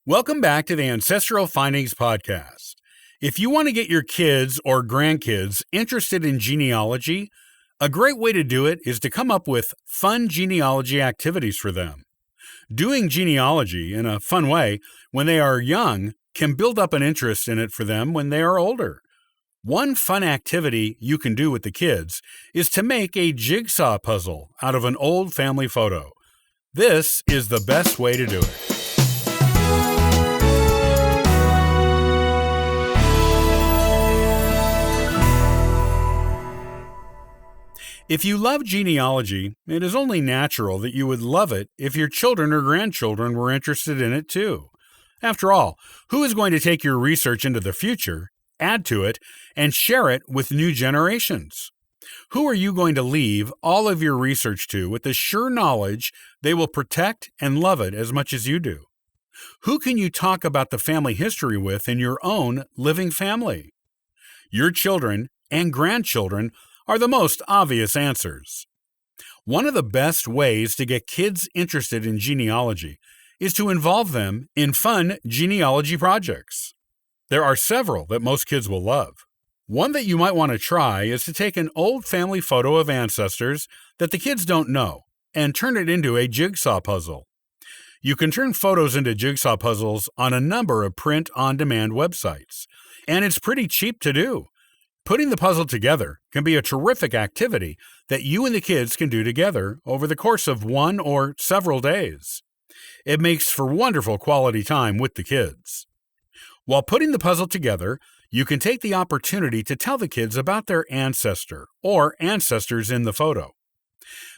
Welcome back to the Ancestral Findings Podcast. If you want to get your kids or grandkids interested in genealogy, a great way to do it is to come up with fun genealogy activities for them. Doing genealogy in a fun way when they are young can build up an interest in it for them when they are older. One fun activity you can do with the kids is to make a jigsaw puzzle out of an old family photo. This is the best way to do it. If you love genealogy, it is only natural that you would love it if your children or grandchildren were interested in it too. After all, who is going to take your research into the future, add to it, and share it with new generations? Who are you going to leave all of your research to with the sure knowledge they will protect and love it as much as you do? Who can you talk about the family history with in your own living family? Your children and grandchildren are the most obvious answers. One of the best ways to get kids interested in genealogy is to involve them in fun genealogy projects. There are several that most kids will love. One that you might want to try is to take an old family photo of ancestors that the kids don't know and turn it into a jigsaw puzzle. You can turn photos into jigsaw puzzles on a number of print-on-demand websites, and it's pretty cheap to do. Putting the puzzle together can be a terrific activity that you and the kids can do together over the course of one or several days. It makes for wonderful quality time with the kids. While putting the puzzle together, you can take the opportunity to tell the kids about their ancestor or ancestors in the photo.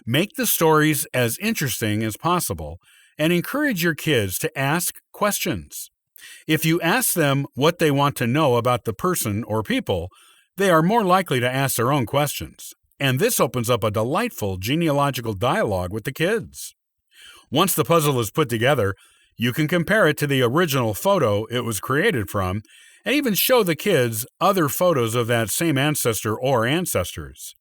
Make the stories as interesting as possible and encourage your kids to ask questions. If you ask them what they want to know about the person or people, they are more likely to ask their own questions, and this opens up a delightful genealogical dialogue with the kids. Once the puzzle is put together, you can compare it to the original photo it was created from, and even show the kids other photos of that same ancestor or ancestors.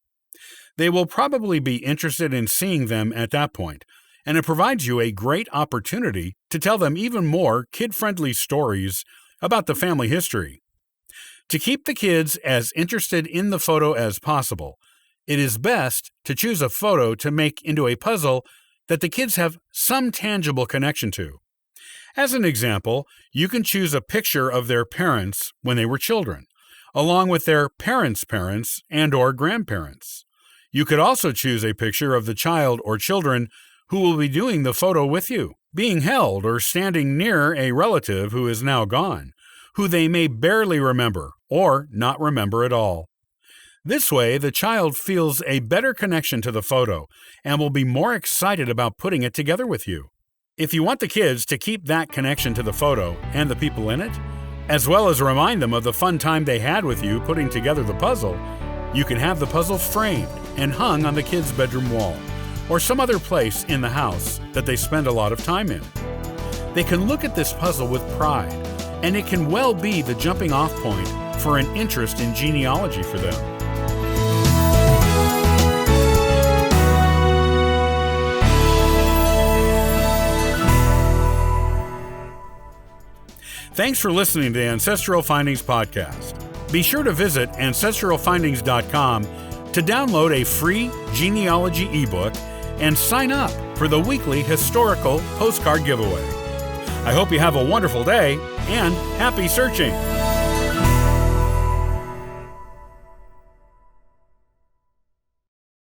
They will probably be interested in seeing them at that point, and it provides you a great opportunity to tell them even more kid-friendly stories about the family history. To keep the kids as interested in the photo as possible, it is best to choose a photo to make into a puzzle that the kids have some tangible connection to. As an example, you can choose a picture of their parents when they were children, along with their parents' parents and/or grandparents. You could also choose a picture of the child or children who will be doing the photo with you, being held or standing near a relative who is now gone, who they may barely remember or not remember at all. This way, the child feels a better connection to the photo and will be more excited about putting it together with you. If you want the kids to keep that connection to the photo and the people in it, as well as remind them of the fun time they had with you putting together the puzzle, you can have the puzzle framed and hung on the kids' bedroom wall or some other place in the house that they spend a lot of time in. They can look at this puzzle with pride, and it can well be the jumping-off point for an interest in genealogy for them. Thanks for listening to the Ancestral Findings Podcast. Be sure to visit ancestralfindings.com to download a free genealogy ebook and sign up for the weekly historical postcard giveaway. I hope you have a wonderful day and happy searching!